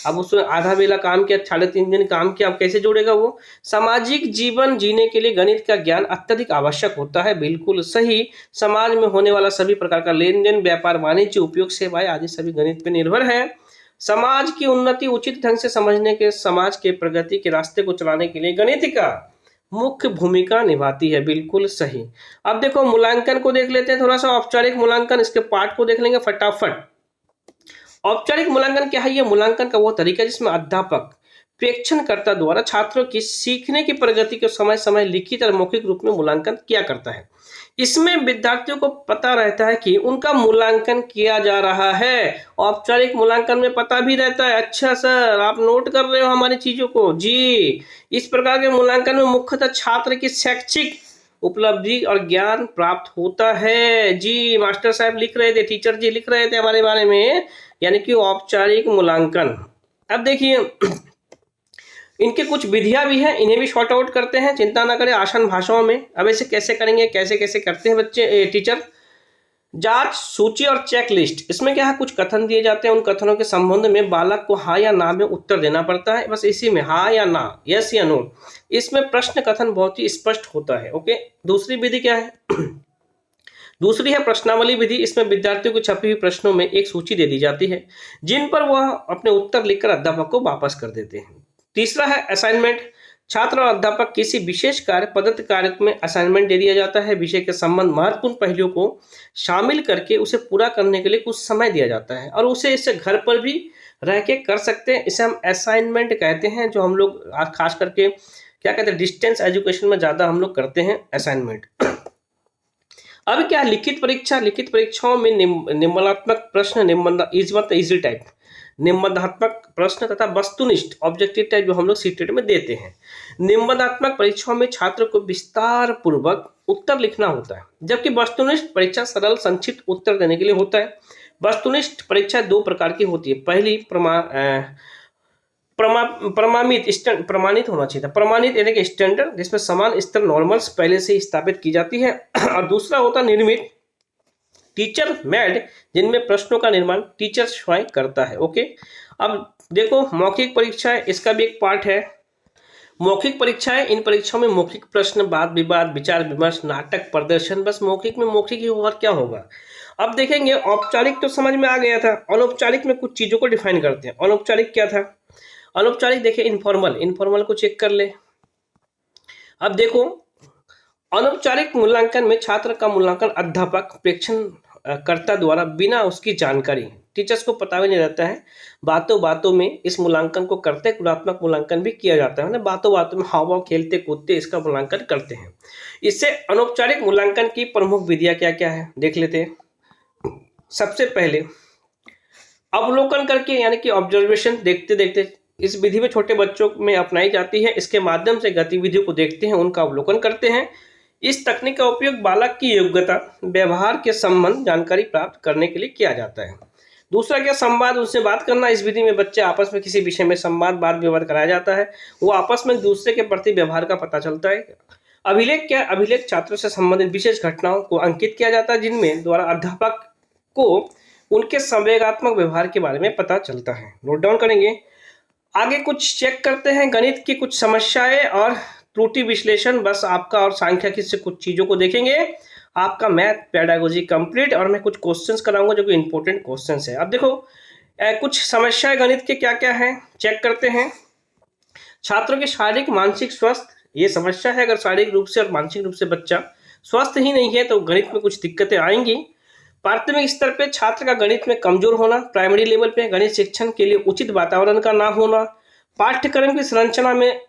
अब उसने आधा बेला काम किया, 3.5 दिन काम किया, अब कैसे जोड़ेगा वो। सामाजिक जीवन जीने के लिए गणित का ज्ञान अत्यधिक आवश्यक होता है। बिल्कुल सही। समाज में होने वाला सभी प्रकार का लेन देन, व्यापार वाणिज्य, उपयोग सेवाएं आदि सभी गणित पर निर्भर है। समाज की उन्नति उचित ढंग से समझने के, समाज के प्रगति के रास्ते को चलाने के लिए गणित का मुख्य भूमिका निभाती है। बिल्कुल सही। अब देखो मूल्यांकन को देख लेते हैं थोड़ा सा, औपचारिक मूल्यांकन, इसके पार्ट को देख लेंगे फटाफट। औपचारिक मूल्यांकन क्या है, ये मूल्यांकन का वो तरीका जिसमें अध्यापक प्रेक्षणकर्ता द्वारा छात्रों की सीखने की प्रगति को समय समय लिखित और मौखिक रूप में मूल्यांकन किया करता है। इसमें विद्यार्थियों को पता रहता है कि उनका मूल्यांकन किया जा रहा है। औपचारिक मूल्यांकन में पता भी रहता है। अच्छा सर, आप नोट कर रहे हो हमारी चीजों को जी। इस प्रकार के मूल्यांकन में मुख्यतः छात्र की शैक्षिक उपलब्धि और ज्ञान प्राप्त होता है। जी मास्टर साहब लिख रहे थे, टीचर जी लिख रहे थे हमारे बारे में, यानी कि औपचारिक मूल्यांकन। अब देखिए इनके कुछ विधियां भी हैं, इन्हें भी शॉर्ट आउट करते हैं, चिंता ना करें, आसान भाषाओं में। अब इसे कैसे करेंगे, कैसे कैसे करते हैं बच्चे टीचर। जांच सूची और चेक लिस्ट, इसमें क्या है, कुछ कथन दिए जाते हैं, उन कथनों के संबंध में बालक को हाँ या ना में उत्तर देना पड़ता है। बस इसी में हाँ या ना, यस या नो, इसमें प्रश्न कथन बहुत ही स्पष्ट होता है। ओके। दूसरी विधि क्या है दूसरी है प्रश्नावली विधि। इसमें विद्यार्थियों को छपी हुई प्रश्नों में एक सूची दे दी जाती है, जिन पर वह अपने उत्तर लिखकर अध्यापक को वापस कर देते हैं। तीसरा है असाइनमेंट। छात्र और अध्यापक किसी विशेष कार्य पद्धति कार्य में असाइनमेंट दे दिया जाता है। विषय के संबंध महत्वपूर्ण पहलुओं को शामिल करके उसे पूरा करने के लिए कुछ समय दिया जाता है, और उसे इसे घर पर भी रह के कर सकते हैं। इसे हम असाइनमेंट कहते हैं, जो हम लोग खास करके क्या कहते हैं, डिस्टेंस एजुकेशन में ज्यादा हम लोग करते हैं असाइनमेंट। अब क्या लिखित परीक्षा, लिखित परीक्षाओं में निम्नात्मक प्रश्न, इजी टाइप निबंधात्मक प्रश्न तथा वस्तुनिष्ठ ऑब्जेक्टिव टाइप जो हम लोग सीटेट में देते हैं। निबंधात्मक परीक्षाओं में छात्र को विस्तार पूर्वक उत्तर लिखना होता है, जबकि वस्तुनिष्ठ परीक्षा सरल संक्षिप्त उत्तर देने के लिए होता है। वस्तुनिष्ठ परीक्षा दो प्रकार की होती है। पहली प्रमाणित होना चाहिए था, प्रमाणित यानी कि स्टैंडर्ड, जिसमें समान स्तर नॉर्मल्स पहले से स्थापित की जाती है। और दूसरा होता निर्मित, टीचर मेड, जिनमें प्रश्नों का निर्माण टीचर स्वयं करता है। ओके। अब देखो मौखिक परीक्षा है, इसका भी एक पार्ट है। मौखिक परीक्षाएं, इन परीक्षाओं में मौखिक प्रश्न, वाद विवाद, विचार विमर्श, नाटक प्रदर्शन, बस मौखिक में मौखिक ही होगा, क्या होगा। अब देखेंगे औपचारिक तो समझ में आ गया था, अनौपचारिक में कुछ चीजों को डिफाइन करते हैं। अनौपचारिक क्या था, अनौपचारिक देखिए इनफॉर्मल, इनफॉर्मल को चेक कर ले। अब देखो अनौपचारिक मूल्यांकन में छात्र का मूल्यांकन अध्यापक प्रेक्षण कर्ता द्वारा बिना उसकी जानकारी, टीचर्स को पता भी नहीं रहता है, बातों बातों में इस मूल्यांकन को करते। गुणात्मक मूल्यांकन भी किया जाता है ना, बातों बातों में हाव भाव खेलते कूदते इसका मूल्यांकन करते हैं। इससे अनौपचारिक मूल्यांकन की प्रमुख विधियां क्या क्या है देख लेते हैं। सबसे पहले अवलोकन करके, यानी कि ऑब्जर्वेशन, देखते देखते इस विधि में छोटे बच्चों में अपनाई जाती है। इसके माध्यम से गतिविधियों को देखते हैं, उनका अवलोकन करते हैं। इस तकनीक का उपयोग बालक की योग्यता, व्यवहार के संबंध जानकारी प्राप्त करने के लिए किया जाता है। दूसरा क्या, संवाद, उनसे बात करना। इस विधि में बच्चे आपस में किसी विषय में संवाद, वाद विवाद कराया जाता है, वो आपस में एक दूसरे के प्रति व्यवहार का पता चलता है। अभिलेख क्या, अभिलेख छात्रों से संबंधित विशेष घटनाओं को अंकित किया जाता है, जिनमें द्वारा अध्यापक को उनके संवेगात्मक व्यवहार के बारे में पता चलता है। नोट डाउन करेंगे। आगे कुछ चेक करते हैं, गणित की कुछ समस्याएं और त्रुटि विश्लेषण, बस आपका और सांख्यिकी से कुछ चीजों को देखेंगे। आपका मैथ पेडागोजी कंप्लीट, और मैं कुछ क्वेश्चंस कराऊंगा जो कि इंपॉर्टेंट क्वेश्चंस है। अब देखो कुछ समस्याएं गणित के क्या क्या है चेक करते हैं। छात्रों के शारीरिक मानसिक स्वास्थ्य, ये समस्या है। अगर शारीरिक रूप से और मानसिक रूप से बच्चा स्वस्थ ही नहीं है तो गणित में कुछ दिक्कतें आएंगी। प्राथमिक स्तर पे छात्र का गणित में कमजोर होना, प्राइमरी लेवल पे गणित शिक्षण के लिए उचित वातावरण का ना होना, पाठ्यक्रम की संरचना में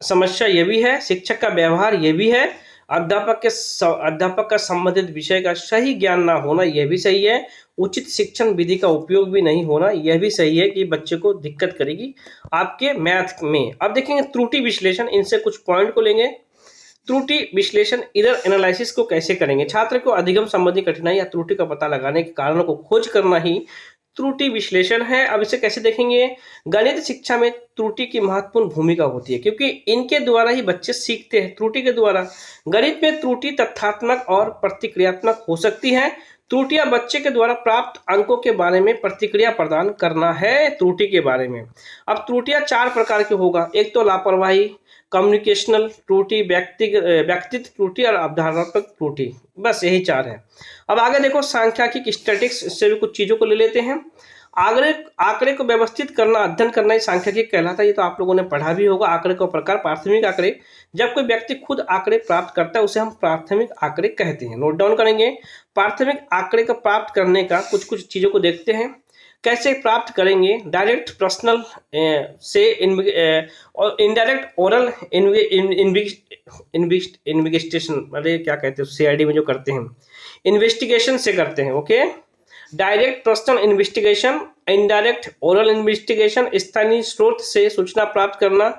समस्या ये भी है, शिक्षक का व्यवहार ये भी है, अध्यापक का संबंधित विषय का सही ज्ञान ना होना यह भी सही है, उचित शिक्षण विधि का उपयोग भी नहीं होना यह भी सही है कि बच्चे को दिक्कत करेगी आपके मैथ में। अब देखेंगे त्रुटि विश्लेषण, इनसे कुछ पॉइंट को लेंगे। त्रुटि विश्लेषण एरर एनालिसिस को कैसे करेंगे? छात्र को अधिगम संबंधी कठिनाई या त्रुटि का पता लगाने के कारणों को खोज करना ही त्रुटि विश्लेषण है। अब इसे कैसे देखेंगे? गणित शिक्षा में त्रुटि की महत्वपूर्ण भूमिका होती है क्योंकि इनके द्वारा ही बच्चे सीखते हैं, त्रुटि के द्वारा। गणित में त्रुटि तथ्यात्मक और प्रतिक्रियात्मक हो सकती है। त्रुटियां बच्चे के द्वारा प्राप्त अंकों के बारे में प्रतिक्रिया प्रदान करना है त्रुटि के बारे में। अब त्रुटियां 4 प्रकार की होगा। एक तो लापरवाही, कम्युनिकेशनल त्रुटि, व्यक्तित्व त्रुटि और अवधारणात्मक त्रुटि, बस यही 4 है। अब आगे देखो सांख्यिकी स्टैटिस्टिक्स, इससे भी कुछ चीजों को ले लेते हैं। आंकड़े को व्यवस्थित करना, अध्ययन करना ही सांख्यिकी कहलाता है। ये तो आप लोगों ने पढ़ा भी होगा। आंकड़े का प्रकार, प्राथमिक आंकड़े, जब कोई व्यक्ति खुद आंकड़े प्राप्त करता है उसे हम प्राथमिक आंकड़े कहते हैं। नोट डाउन करेंगे। प्राथमिक आंकड़े को प्राप्त करने का कुछ चीजों को देखते हैं, कैसे प्राप्त करेंगे। डायरेक्ट पर्सनल से और इनडायरेक्ट ओरल इन्वेस्टिगेशन, अरे क्या कहते हैं सीआईडी में जो करते हैं, इन्वेस्टिगेशन से करते हैं। Okay, direct personal investigation, indirect oral investigation, स्थानीय स्रोत से सूचना प्राप्त करना,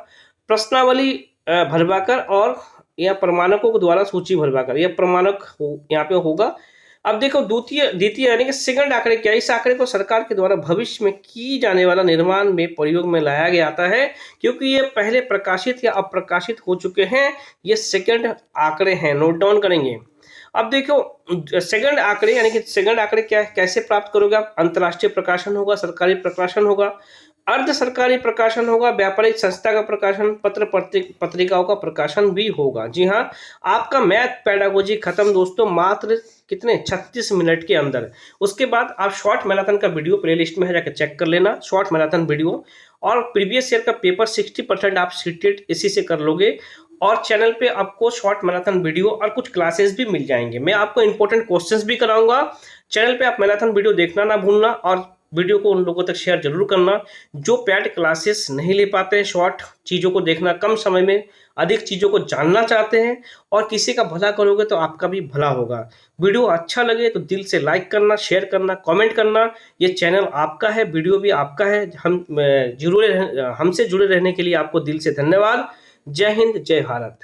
प्रश्नावली भरवाकर और या प्रमाणकों के द्वारा सूची भरवाकर, यह प्रमाणक यहाँ पे होगा। अब देखो द्वितीय यानी कि सेकंड आंकड़े क्या? इस आंकड़े को सरकार के द्वारा भविष्य में की जाने वाला निर्माण में प्रयोग में लाया गया आता है क्योंकि ये पहले प्रकाशित या अप्रकाशित हो चुके हैं। ये सेकंड आंकड़े हैं, नोट डाउन करेंगे। अब देखो सेकंड आंकड़े यानी कि सेकंड आंकड़े क्या है, कैसे प्राप्त करोगे आप? अंतर्राष्ट्रीय प्रकाशन होगा, सरकारी प्रकाशन होगा, अर्ध सरकारी प्रकाशन होगा, व्यापारिक संस्था का प्रकाशन, पत्र पत्रिकाओं का प्रकाशन भी होगा। जी हाँ, आपका मैथ पेडागोजी खत्म दोस्तों, मात्र कितने 36 मिनट के अंदर। उसके बाद आप शॉर्ट मैराथन का वीडियो प्लेलिस्ट में है, जाकर चेक कर लेना शॉर्ट मैराथन वीडियो, और प्रीवियस ईयर का पेपर 60% आप सीटेट इसी से कर लोगे। और चैनल पे आपको शॉर्ट मैराथन वीडियो और कुछ क्लासेस भी मिल जाएंगे। मैं आपको इंपॉर्टेंट क्वेश्चंस भी कराऊंगा। चैनल पे आप मैराथन वीडियो देखना ना भूलना और वीडियो को उन लोगों तक शेयर जरूर करना जो पैड क्लासेस नहीं ले पाते हैं। शॉर्ट चीज़ों को देखना, कम समय में अधिक चीज़ों को जानना चाहते हैं और किसी का भला करोगे तो आपका भी भला होगा। वीडियो अच्छा लगे तो दिल से लाइक करना, शेयर करना, कमेंट करना। ये चैनल आपका है, वीडियो भी आपका है। हमसे जुड़े रहने के लिए आपको दिल से धन्यवाद। जय हिंद, जय भारत।